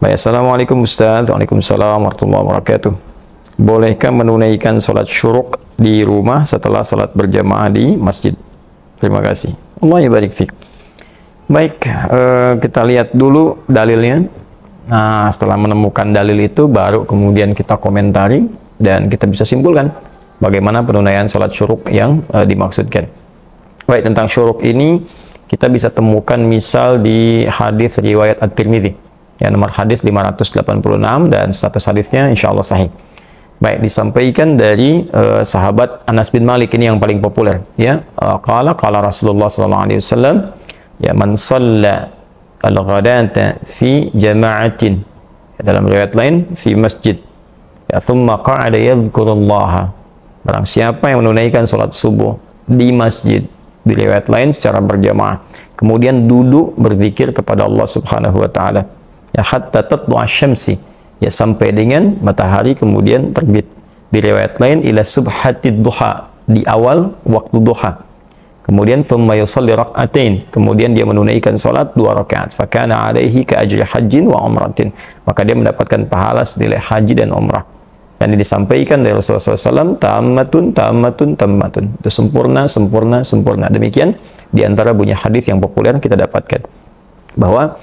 Baik, Assalamualaikum Ustaz. Waalaikumsalam warahmatullahi wabarakatuh. Bolehkah menunaikan sholat syuruk di rumah setelah sholat berjamaah di masjid? Terima kasih. Allah barik fiik. Baik, kita lihat dulu dalilnya. Nah, setelah menemukan dalil itu, baru kemudian kita komentari dan kita bisa simpulkan bagaimana penunaian sholat syuruk yang dimaksudkan. Baik, tentang syuruk ini kita bisa temukan misal di hadis riwayat At-Tirmidzi. Ya, nomor hadis 586 dan status hadisnya insyaallah sahih. Baik, disampaikan dari sahabat Anas bin Malik, ini yang paling populer, ya. Qala Rasulullah sallallahu alaihi wasallam, ya, man shalla al-ghadata fi jama'atin, dalam riwayat lain fi masjid, ya, thumma qa'ada yadhkurullaha, barang siapa yang menunaikan salat subuh di masjid, di riwayat lain secara berjamaah, kemudian duduk berzikir kepada Allah Subhanahu wa taala, ya, hatta tatlu'a syamsi, ya, sampai dengan matahari kemudian terbit. Di riwayat lain ila subhatid duha, di awal waktu duha. Kemudian thumma yusalli rak'atain, kemudian dia menunaikan salat 2 rakaat. Fa kana alaihi ka ajri hajjin wa umratin, maka dia mendapatkan pahala senilai haji dan umrah. Dan ini disampaikan dari Rasulullah SAW, tammatun tammatun tammatun, itu sempurna sempurna sempurna. Demikian di antara bunyi hadis yang populer kita dapatkan bahwa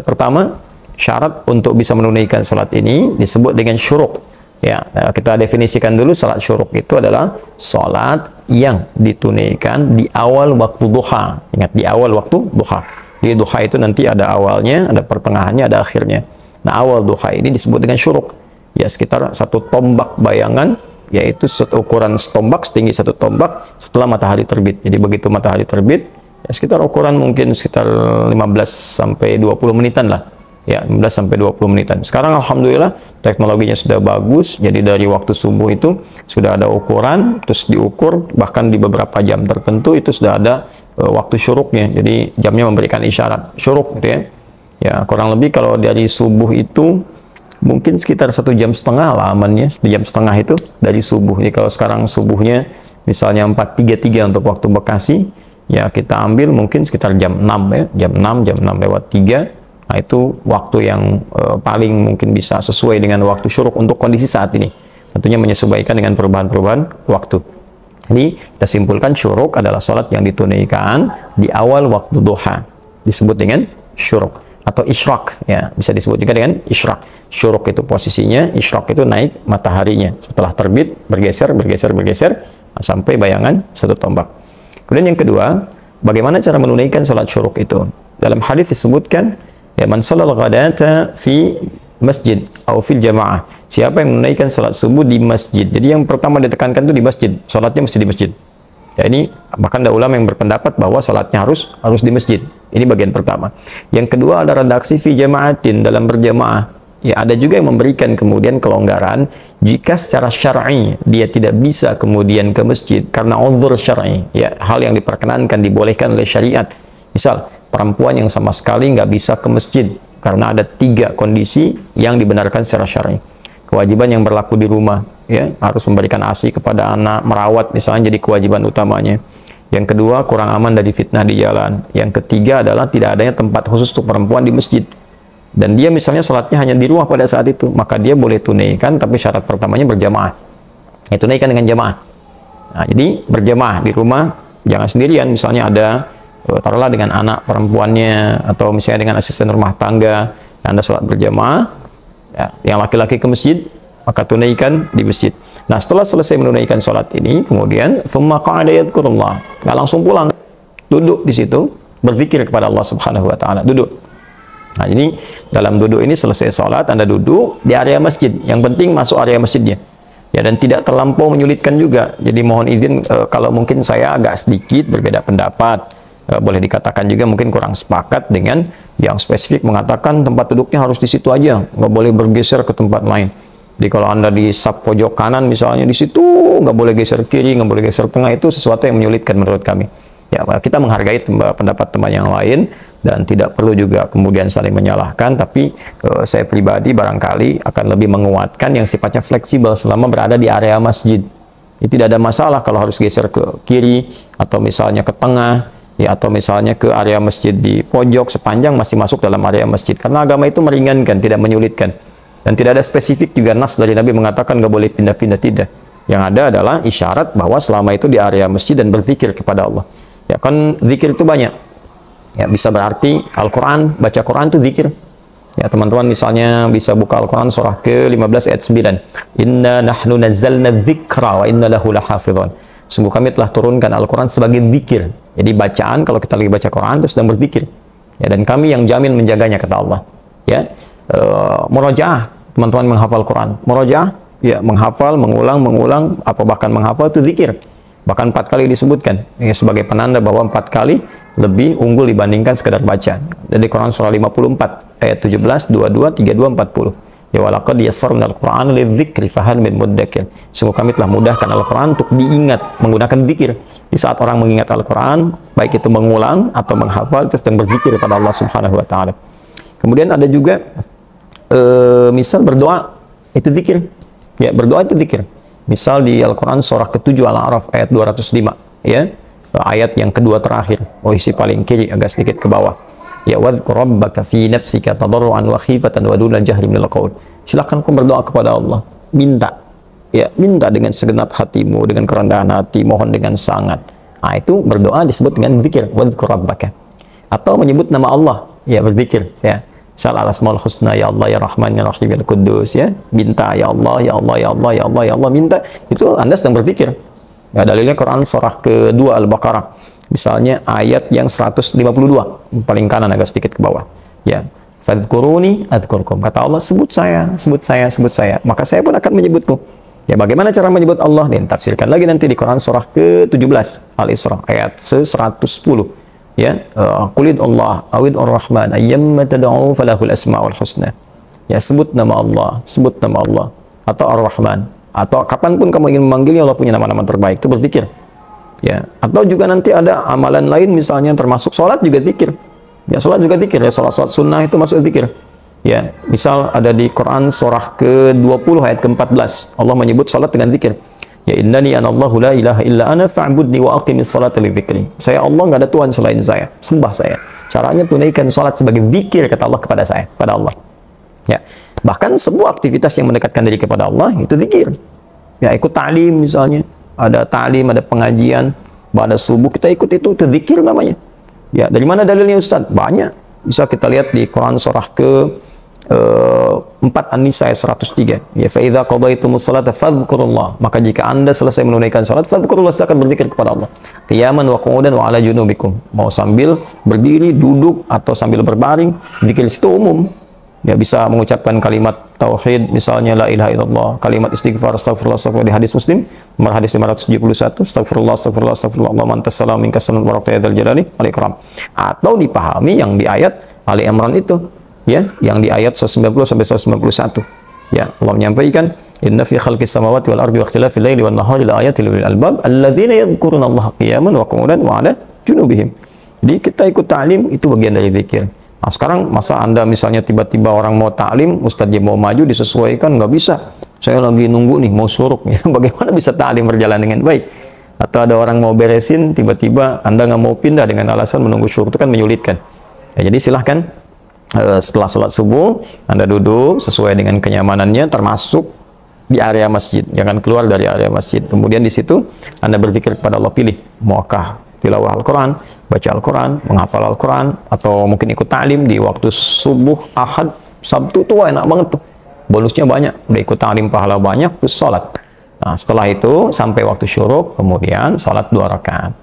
pertama, syarat untuk bisa menunaikan salat ini disebut dengan syuruk. Ya, kita definisikan dulu, salat syuruk itu adalah salat yang ditunaikan di awal waktu duha. Ingat, di awal waktu duha. Di duha itu nanti ada awalnya, ada pertengahannya, ada akhirnya. Nah, awal duha ini disebut dengan syuruk. Ya, sekitar 1 tombak bayangan, yaitu ukuran setombak, setinggi 1 tombak setelah matahari terbit. Jadi begitu matahari terbit, ya, sekitar ukuran mungkin sekitar 15 sampai 20 menitan lah. Ya, 15 sampai 20 menitan. Sekarang alhamdulillah teknologinya sudah bagus. Jadi dari waktu subuh itu sudah ada ukuran, terus diukur, bahkan di beberapa jam tertentu itu sudah ada waktu syuruknya. Jadi jamnya memberikan isyarat syuruk gitu ya. Ya, kurang lebih kalau dari subuh itu mungkin sekitar 1,5 jam lah amannya. 1,5 jam itu dari subuh. Jadi kalau sekarang subuhnya misalnya 4.33 untuk waktu Bekasi, ya kita ambil mungkin sekitar jam 6 ya. Jam 6 lewat 3. Nah, itu waktu yang paling mungkin bisa sesuai dengan waktu syuruk untuk kondisi saat ini. Tentunya menyesuaikan dengan perubahan-perubahan waktu. Jadi, kita simpulkan syuruk adalah sholat yang ditunaikan di awal waktu duha. Disebut dengan syuruk. Atau isyraq, ya, bisa disebut juga dengan isyraq. Syuruk itu posisinya, isyraq itu naik mataharinya. Setelah terbit, bergeser, sampai bayangan 1 tombak. Kemudian yang kedua, bagaimana cara menunaikan sholat syuruk itu? Dalam hadis disebutkan, ya, man shalal ghadata fi masjid atau fil jamaah, siapa yang menunaikan salat subuh di masjid. Jadi yang pertama ditekankan itu di masjid, salatnya mesti di masjid. Ya, ini bahkan ada ulama yang berpendapat bahwa salatnya harus di masjid. Ini bagian pertama. Yang kedua ada redaksi fi jamaatin, dalam berjamaah. Ya, ada juga yang memberikan kemudian kelonggaran jika secara syar'i dia tidak bisa kemudian ke masjid karena uzur syar'i, ya, hal yang diperkenankan, dibolehkan oleh syariat. Misal perempuan yang sama sekali nggak bisa ke masjid karena ada 3 kondisi yang dibenarkan secara syar'i. Kewajiban yang berlaku di rumah, ya, harus memberikan ASI kepada anak, merawat misalnya jadi kewajiban utamanya. Yang kedua, kurang aman dari fitnah di jalan. Yang ketiga adalah tidak adanya tempat khusus untuk perempuan di masjid. Dan dia misalnya sholatnya hanya di rumah pada saat itu, maka dia boleh tunaikan, tapi syarat pertamanya berjamaah. Ya, tunaikan dengan jamaah. Nah, jadi berjamaah di rumah, jangan sendirian. Misalnya ada, taruhlah dengan anak perempuannya, atau misalnya dengan asisten rumah tangga, Anda sholat berjamaah, ya, yang laki-laki ke masjid, maka tunaikan di masjid. Nah, setelah selesai menunaikan sholat ini, kemudian thumma qa'ada yadhkurullah, nggak langsung pulang, duduk di situ, berzikir kepada Allah Subhanahu wa ta'ala, duduk. Nah, jadi dalam duduk ini selesai sholat, Anda duduk di area masjid, yang penting masuk area masjidnya. Ya, dan tidak terlampau menyulitkan juga. Jadi mohon izin kalau mungkin saya agak sedikit berbeda pendapat. Boleh dikatakan juga mungkin kurang sepakat dengan yang spesifik mengatakan tempat duduknya harus di situ aja, nggak boleh bergeser ke tempat lain. Jadi kalau Anda di saf pojok kanan misalnya, di situ nggak boleh geser kiri, nggak boleh geser tengah, itu sesuatu yang menyulitkan menurut kami. Ya, kita menghargai pendapat teman yang lain dan tidak perlu juga kemudian saling menyalahkan, tapi saya pribadi barangkali akan lebih menguatkan yang sifatnya fleksibel selama berada di area masjid. Tidak ada masalah kalau harus geser ke kiri atau misalnya ke tengah. ya, atau misalnya ke area masjid di pojok sepanjang masih masuk dalam area masjid. Karena agama itu meringankan, tidak menyulitkan. Dan tidak ada spesifik juga nas dari Nabi mengatakan nggak boleh pindah-pindah, tidak. Yang ada adalah isyarat bahwa selama itu di area masjid dan berzikir kepada Allah. Ya kan zikir itu banyak. Ya bisa berarti Al-Quran, baca Quran itu zikir. Ya teman-teman misalnya bisa buka Al-Quran surah ke-15 ayat 9. Inna nahnu nazzalna dzikra wa inna lahu lahafidhun. Sungguh kami telah turunkan Al-Quran sebagai zikir. Jadi bacaan kalau kita lagi baca Quran itu sedang berzikir. Ya dan kami yang jamin menjaganya kata Allah. Ya murojaah, teman-teman menghafal Quran. Murojaah ya menghafal, mengulang, apa bahkan menghafal itu zikir. Bahkan 4 kali disebutkan ya, sebagai penanda bahwa 4 kali lebih unggul dibandingkan sekedar baca. Dari Quran surah 54 ayat 17, 22, 32, 40. Ya walaqad yassarna al-Qur'ana lidzikri fahal min muddakir. Sungguh kami telah mudahkan Al-Qur'an untuk diingat menggunakan zikir. Di saat orang mengingat Al-Qur'an, baik itu mengulang atau menghafal, itu sedang berzikir kepada Allah Subhanahu wa taala. Kemudian ada juga misal berdoa itu zikir. Ya, berdoa itu zikir. Misal di Al-Quran surah ke-7 Al-A'raf ayat 205, ya, ayat yang kedua terakhir, isi paling kiri agak sedikit ke bawah. Ya wadhkur rabbaka fi nafsika tadarruan wa khifatan wa dunal jahri minal qaul. Silakan kau berdoa kepada Allah, minta. Ya, minta dengan segenap hatimu, dengan kerendahan hati, mohon dengan sangat. Nah, itu berdoa disebut dengan zikir, wadhkur rabbaka. Atau menyebut nama Allah, ya berzikir, ya. Misal al-asmaul husna, ya Allah, ya Rahman, ya Rahim, ya Quddus, ya. Minta, ya Allah, ya Allah, ya Allah, ya Allah, ya Allah, minta. Itu Anda sedang berzikir. Ya, dalilnya Quran surah ke-2 Al-Baqarah. Misalnya ayat yang 152, paling kanan agak sedikit ke bawah. Ya. Fadhkuruni adzkurkum. Kata Allah, sebut saya, sebut saya, sebut saya. Maka saya pun akan menyebutku. Ya, bagaimana cara menyebut Allah? Dan tafsirkan lagi nanti di Quran surah ke-17 Al-Isra ayat 110. Ya, qulid Allah awid ar-Rahman ayyamma tad'u falahul asmaul husna. Ya, sebut nama Allah, sebut nama Allah atau Ar-Rahman, atau kapanpun kamu ingin memanggilnya, Allah punya nama-nama terbaik, itu berzikir. Ya, atau juga nanti ada amalan lain misalnya termasuk sholat juga zikir. Ya, sholat juga zikir, ya, sholat sunnah itu masuk zikir. Ya, misal ada di Quran surah ke-20 ayat ke-14, Allah menyebut sholat dengan zikir. Ya innani anallahu la ilaha illa ana fa'budni wa aqimis salata li dzikri. Saya Allah, enggak ada Tuhan selain saya. Sembah saya. Caranya tunaikan salat sebagai zikir kata Allah kepada saya, pada Allah. Ya. Bahkan sebuah aktivitas yang mendekatkan diri kepada Allah itu zikir. Ya, ikut ta'lim misalnya. Ada ta'lim, ada pengajian, pada subuh kita ikut itu zikir namanya. Ya, dari mana dalilnya Ustaz? Banyak. Bisa kita lihat di Quran surah ke 4 An-Nisa ayat 103. Ya, fa idza qadaytumus salata fadhkurullah. Maka jika Anda selesai menunaikan salat, fadhkurullah, silakan berzikir kepada Allah. Qiyaman wa qu'udan wa ala junubikum. Mau sambil berdiri, duduk atau sambil berbaring, zikir itu umum. Ya, bisa mengucapkan kalimat tauhid misalnya la ilaha illallah, kalimat istighfar, astagfirullah, astagfirullah di hadis Muslim, nomor hadis 571, astagfirullah, astagfirullah, astagfirullah, Allahumma antas salam minkas salam wa barakatuhal jalali wal ikram. Atau dipahami yang di ayat Ali Imran itu. Ya, yang di ayat 190 sampai 191. Ya, Allah menyampaikan, "Inna fi khalqis samawati wal ardi wa ikhtilafil laili wan nahari la ayatin lil albab alladzina yadhkuruna Allaha qiyaman wa qu'udan wa 'ala junubihim." Jadi kita ikut ta'lim itu bagian dari zikir. Nah, sekarang masa Anda misalnya tiba-tiba orang mau ta'lim, ustadznya mau maju disesuaikan, nggak bisa. Saya lagi nunggu nih mau suruk. Ya, bagaimana bisa ta'lim berjalan dengan baik? Atau ada orang mau beresin, tiba-tiba Anda nggak mau pindah dengan alasan menunggu suruk, itu kan menyulitkan. Ya, jadi silahkan setelah sholat subuh, Anda duduk sesuai dengan kenyamanannya, termasuk di area masjid. Jangan keluar dari area masjid. Kemudian di situ Anda berzikir kepada Allah, pilih maukah tilawah Al-Quran, baca Al-Quran, menghafal Al-Quran, atau mungkin ikut ta'lim di waktu subuh, Ahad, Sabtu, itu enak banget tuh. Bonusnya banyak. Udah ikut ta'lim pahala banyak, terus sholat. Nah, setelah itu sampai waktu syuruk, kemudian sholat 2 rakaat.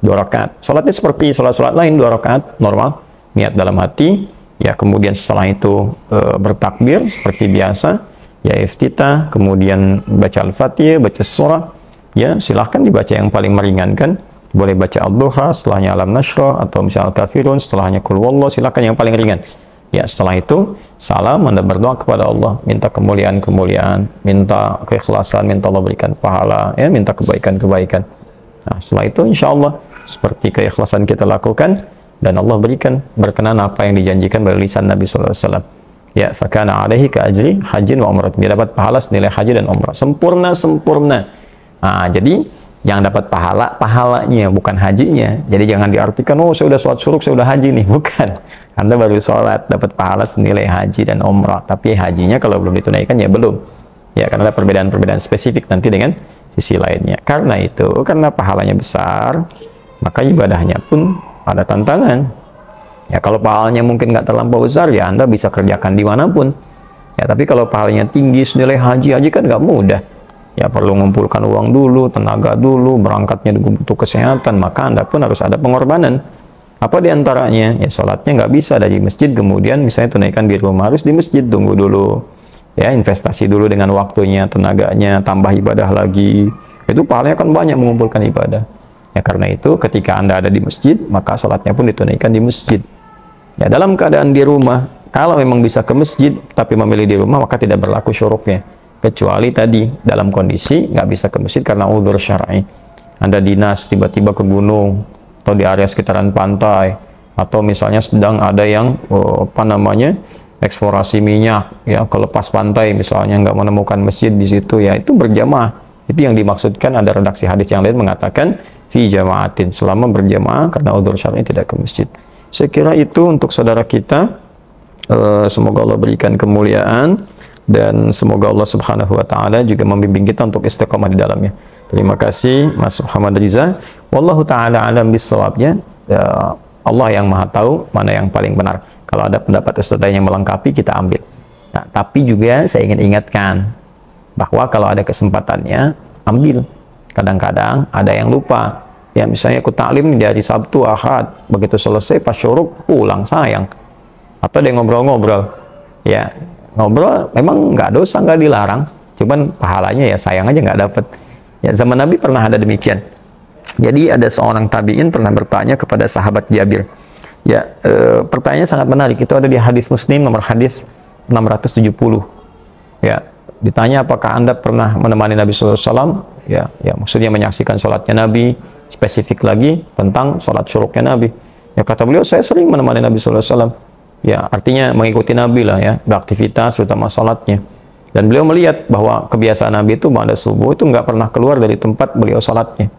2 rakaat. Sholatnya seperti sholat-sholat lain, 2 rakaat normal. Niat dalam hati. Ya, kemudian setelah itu bertakbir seperti biasa, ya iftitah, kemudian baca Al-Fatihah, baca surah. Ya, silahkan dibaca yang paling meringankan. Boleh baca Ad-Duha, setelahnya Alam Nashrah, atau misalnya Al-Kafirun, setelahnya Qul Huwallah, silahkan yang paling ringan. Ya, setelah itu salam, Anda berdoa kepada Allah, minta kemuliaan-kemuliaan, minta keikhlasan, minta Allah berikan pahala, ya, minta kebaikan-kebaikan. Nah, setelah itu insya Allah seperti keikhlasan kita lakukan, dan Allah berikan berkenan apa yang dijanjikan dari lisan Nabi sallallahu alaihi wasallam. Ya, fakana alaihi ka ajri hajjin wa umrah. Dia dapat pahala senilai haji dan umrah. Sempurna. Nah, jadi Yang dapat pahalanya, bukan hajinya. Jadi jangan diartikan, oh saya udah sholat syuruk, saya udah haji nih. Bukan. Anda baru sholat, dapat pahala senilai haji dan umrah. Tapi hajinya kalau belum ditunaikan, ya belum. Ya, karena ada perbedaan-perbedaan spesifik nanti dengan sisi lainnya. Karena itu, karena pahalanya besar, maka ibadahnya pun ada tantangan. Ya, kalau pahalanya mungkin nggak terlampau besar, ya Anda bisa kerjakan dimanapun. Ya, tapi kalau pahalanya tinggi, senilai haji kan nggak mudah. Ya, perlu mengumpulkan uang dulu, tenaga dulu, berangkatnya butuh kesehatan, maka Anda pun harus ada pengorbanan. Apa diantaranya? Ya, sholatnya nggak bisa dari masjid, kemudian misalnya tunaikan di rumah, harus di masjid, tunggu dulu. Ya, investasi dulu dengan waktunya, tenaganya, tambah ibadah lagi. Itu pahalanya kan banyak mengumpulkan ibadah. Ya, karena itu ketika Anda ada di masjid, maka sholatnya pun ditunaikan di masjid. Ya, dalam keadaan di rumah, kalau memang bisa ke masjid, tapi memilih di rumah, maka tidak berlaku syuruknya. Kecuali tadi, dalam kondisi nggak bisa ke masjid karena uzur syar'i. Anda dinas, tiba-tiba ke gunung, atau di area sekitaran pantai, atau misalnya sedang ada yang, eksplorasi minyak, ya, ke lepas pantai, misalnya nggak menemukan masjid di situ, ya itu berjamaah. Itu yang dimaksudkan, ada redaksi hadis yang lain mengatakan, fi jama'atin, selama berjamaah karena uzur syar'i tidak ke masjid. Saya kira itu untuk saudara kita. Semoga Allah berikan kemuliaan, dan semoga Allah Subhanahu wa taala juga membimbing kita untuk istiqamah di dalamnya. Terima kasih Mas Muhammad Riza. Wallahu taala alam bisawabnya. Allah yang Maha tahu mana yang paling benar. Kalau ada pendapat ustaz yang melengkapi, kita ambil. Nah, tapi juga saya ingin ingatkan bahwa kalau ada kesempatannya, ambil. Kadang-kadang ada yang lupa. Ya, misalnya ikut taklim dari Sabtu, Ahad, begitu selesai pas syuruk pulang, sayang. Atau dia ngobrol-ngobrol. Ya, ngobrol memang nggak dosa, nggak dilarang, cuman pahalanya ya sayang aja nggak dapet. Ya, zaman Nabi pernah ada demikian. Jadi ada seorang tabi'in pernah bertanya kepada sahabat Jabir. Ya, pertanyaannya sangat menarik. Itu ada di hadis Muslim nomor hadis 670. Ya, ditanya apakah Anda pernah menemani Nabi SAW? Ya, maksudnya menyaksikan sholatnya Nabi. Spesifik lagi tentang sholat syuruknya Nabi. Ya, kata beliau, saya sering menemani Nabi SAW. Ya, artinya mengikuti Nabi lah ya, beraktivitas terutama sholatnya. Dan beliau melihat bahwa kebiasaan Nabi itu pada subuh itu nggak pernah keluar dari tempat beliau sholatnya.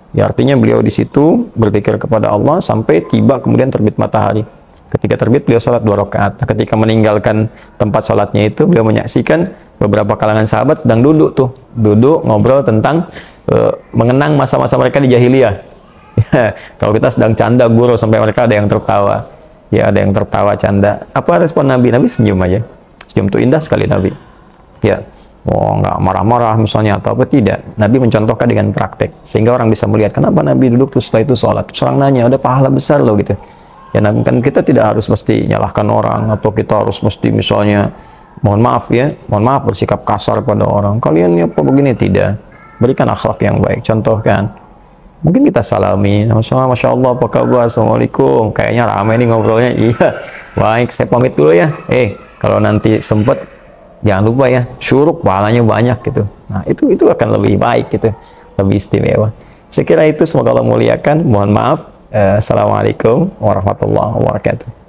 Ya, artinya beliau di situ berzikir kepada Allah sampai tiba kemudian terbit matahari. Ketika terbit beliau sholat 2 rakaat. Ketika meninggalkan tempat sholatnya itu, beliau menyaksikan beberapa kalangan sahabat sedang duduk tuh, duduk ngobrol tentang mengenang masa-masa mereka di jahiliyah. Ya, kalau kita sedang canda gurau sampai mereka ada yang tertawa. Ya, ada yang tertawa canda. Apa respon Nabi? Nabi senyum aja. Senyum itu indah sekali Nabi. Ya, nggak marah-marah misalnya atau apa, tidak. Nabi mencontohkan dengan praktek sehingga orang bisa melihat kenapa Nabi duduk terus setelah itu sholat. Terus orang nanya, ada pahala besar loh gitu. Ya, kan kita tidak harus mesti nyalahkan orang atau kita harus mesti misalnya mohon maaf bersikap kasar pada orang. Kalian ya apa begini, tidak. Berikan akhlak yang baik, contohkan. Mungkin kita salami, Masya Allah, apa kabar, Assalamualaikum, kayaknya ramai nih ngobrolnya. Iya, baik, saya pamit dulu ya. Kalau nanti sempet, jangan lupa ya, syuruk, pahalanya banyak gitu. Nah, itu akan lebih baik gitu, lebih istimewa. Saya kira itu, semoga Allah muliakan. Mohon maaf. Assalamualaikum warahmatullahi wabarakatuh.